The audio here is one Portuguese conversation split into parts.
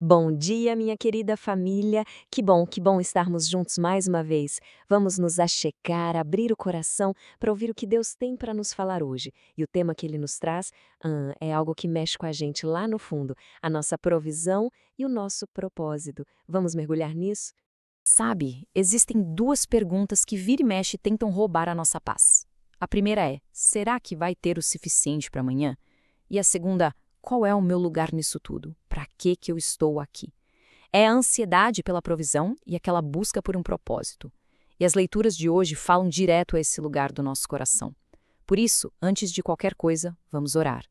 Bom dia, minha querida família. Que bom estarmos juntos mais uma vez. Vamos nos achegar, abrir o coração para ouvir o que Deus tem para nos falar hoje. E o tema que Ele nos traz, é algo que mexe com a gente lá no fundo, a nossa provisão e o nosso propósito. Vamos mergulhar nisso? Sabe, existem duas perguntas que vira e mexe tentam roubar a nossa paz. A primeira é: será que vai ter o suficiente para amanhã? E a segunda: qual é o meu lugar nisso tudo? Para que eu estou aqui? É a ansiedade pela provisão e aquela busca por um propósito. E as leituras de hoje falam direto a esse lugar do nosso coração. Por isso, antes de qualquer coisa, vamos orar.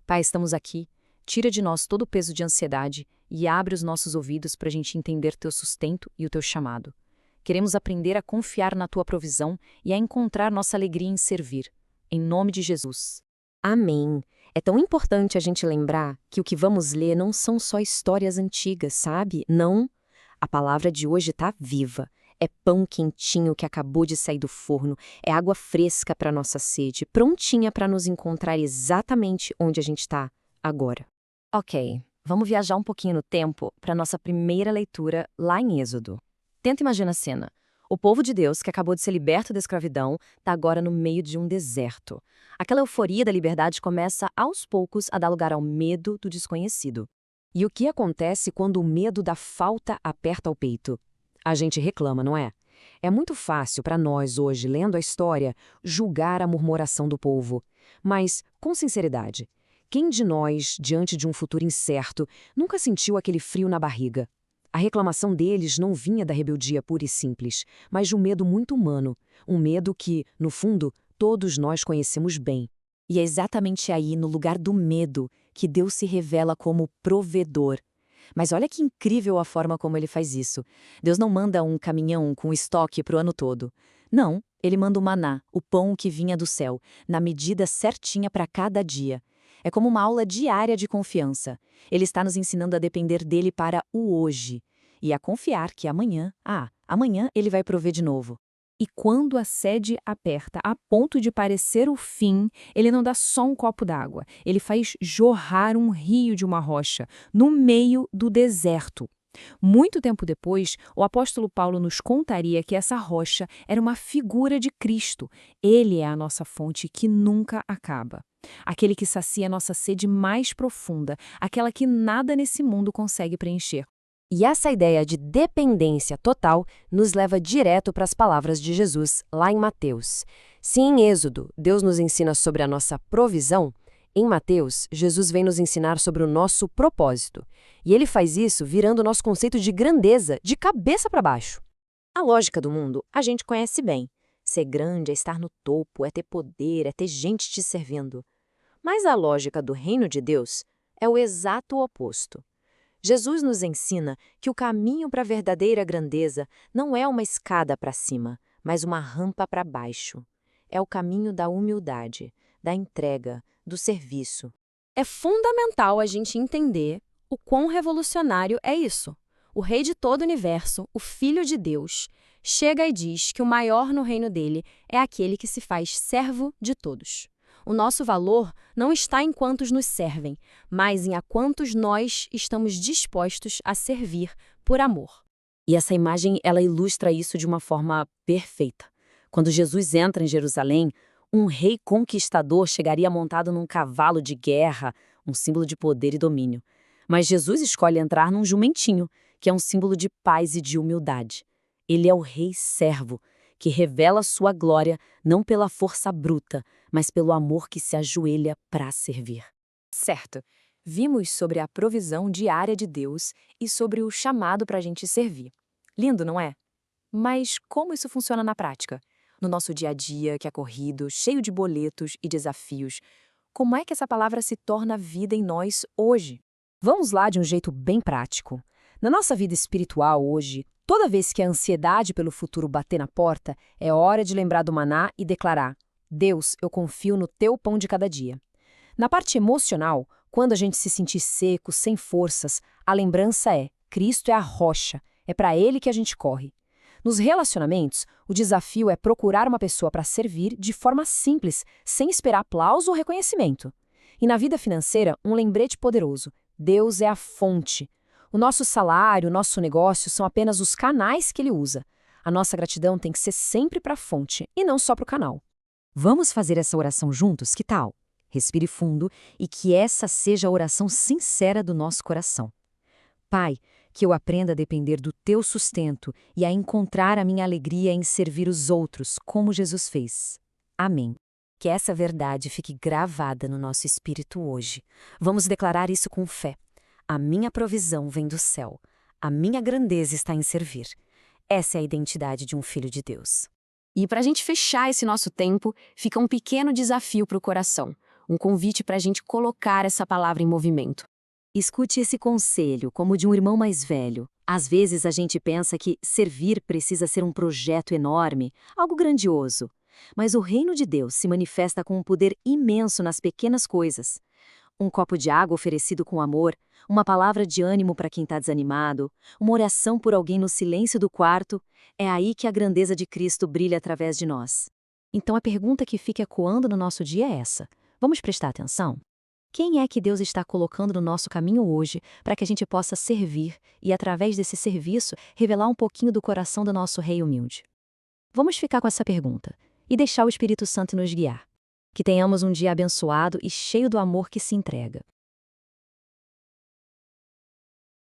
Pai, estamos aqui. Tira de nós todo o peso de ansiedade e abre os nossos ouvidos para a gente entender teu sustento e o teu chamado. Queremos aprender a confiar na tua provisão e a encontrar nossa alegria em servir. Em nome de Jesus. Amém. É tão importante a gente lembrar que o que vamos ler não são só histórias antigas, sabe? Não. A palavra de hoje está viva. É pão quentinho que acabou de sair do forno, é água fresca para nossa sede, prontinha para nos encontrar exatamente onde a gente está agora. Ok, vamos viajar um pouquinho no tempo para nossa primeira leitura lá em Êxodo. Tenta imaginar a cena. O povo de Deus, que acabou de ser liberto da escravidão, está agora no meio de um deserto. Aquela euforia da liberdade começa aos poucos a dar lugar ao medo do desconhecido. E o que acontece quando o medo da falta aperta o peito? A gente reclama, não é? É muito fácil para nós hoje, lendo a história, julgar a murmuração do povo. Mas, com sinceridade, quem de nós, diante de um futuro incerto, nunca sentiu aquele frio na barriga? A reclamação deles não vinha da rebeldia pura e simples, mas de um medo muito humano, um medo que, no fundo, todos nós conhecemos bem. E é exatamente aí, no lugar do medo, que Deus se revela como provedor. Mas olha que incrível a forma como ele faz isso. Deus não manda um caminhão com estoque para o ano todo. Não, ele manda o maná, o pão que vinha do céu, na medida certinha para cada dia. É como uma aula diária de confiança. Ele está nos ensinando a depender dele para o hoje. E a confiar que amanhã ele vai prover de novo. E quando a sede aperta a ponto de parecer o fim, ele não dá só um copo d'água. Ele faz jorrar um rio de uma rocha, no meio do deserto. Muito tempo depois, o apóstolo Paulo nos contaria que essa rocha era uma figura de Cristo. Ele é a nossa fonte que nunca acaba. Aquele que sacia a nossa sede mais profunda, aquela que nada nesse mundo consegue preencher. E essa ideia de dependência total nos leva direto para as palavras de Jesus, lá em Mateus. Se em Êxodo Deus nos ensina sobre a nossa provisão, em Mateus, Jesus vem nos ensinar sobre o nosso propósito. E ele faz isso virando o nosso conceito de grandeza de cabeça para baixo. A lógica do mundo a gente conhece bem. Ser grande é estar no topo, é ter poder, é ter gente te servindo. Mas a lógica do reino de Deus é o exato oposto. Jesus nos ensina que o caminho para a verdadeira grandeza não é uma escada para cima, mas uma rampa para baixo. É o caminho da humildade, da entrega, do serviço. É fundamental a gente entender o quão revolucionário é isso. O Rei de todo o universo, o Filho de Deus, chega e diz que o maior no reino dele é aquele que se faz servo de todos. O nosso valor não está em quantos nos servem, mas em a quantos nós estamos dispostos a servir por amor. E essa imagem, ela ilustra isso de uma forma perfeita. Quando Jesus entra em Jerusalém, um rei conquistador chegaria montado num cavalo de guerra, um símbolo de poder e domínio. Mas Jesus escolhe entrar num jumentinho, que é um símbolo de paz e de humildade. Ele é o rei servo, que revela sua glória não pela força bruta, mas pelo amor que se ajoelha para servir. Certo, vimos sobre a provisão diária de Deus e sobre o chamado para a gente servir. Lindo, não é? Mas como isso funciona na prática? No nosso dia a dia, que é corrido, cheio de boletos e desafios, como é que essa palavra se torna vida em nós hoje? Vamos lá de um jeito bem prático. Na nossa vida espiritual hoje, toda vez que a ansiedade pelo futuro bater na porta, é hora de lembrar do maná e declarar: Deus, eu confio no teu pão de cada dia. Na parte emocional, quando a gente se sentir seco, sem forças, a lembrança é: Cristo é a rocha, é para Ele que a gente corre. Nos relacionamentos, o desafio é procurar uma pessoa para servir de forma simples, sem esperar aplauso ou reconhecimento. E na vida financeira, um lembrete poderoso: Deus é a fonte. O nosso salário, o nosso negócio são apenas os canais que ele usa. A nossa gratidão tem que ser sempre para a fonte e não só para o canal. Vamos fazer essa oração juntos, que tal? Respire fundo e que essa seja a oração sincera do nosso coração. Pai, que eu aprenda a depender do teu sustento e a encontrar a minha alegria em servir os outros, como Jesus fez. Amém. Que essa verdade fique gravada no nosso espírito hoje. Vamos declarar isso com fé. A minha provisão vem do céu. A minha grandeza está em servir. Essa é a identidade de um filho de Deus. E para a gente fechar esse nosso tempo, fica um pequeno desafio para o coração. Um convite para a gente colocar essa palavra em movimento. Escute esse conselho como de um irmão mais velho. Às vezes a gente pensa que servir precisa ser um projeto enorme, algo grandioso. Mas o reino de Deus se manifesta com um poder imenso nas pequenas coisas. Um copo de água oferecido com amor, uma palavra de ânimo para quem está desanimado, uma oração por alguém no silêncio do quarto, é aí que a grandeza de Cristo brilha através de nós. Então a pergunta que fica ecoando no nosso dia é essa. Vamos prestar atenção? Quem é que Deus está colocando no nosso caminho hoje para que a gente possa servir e, através desse serviço, revelar um pouquinho do coração do nosso Rei humilde? Vamos ficar com essa pergunta e deixar o Espírito Santo nos guiar. Que tenhamos um dia abençoado e cheio do amor que se entrega.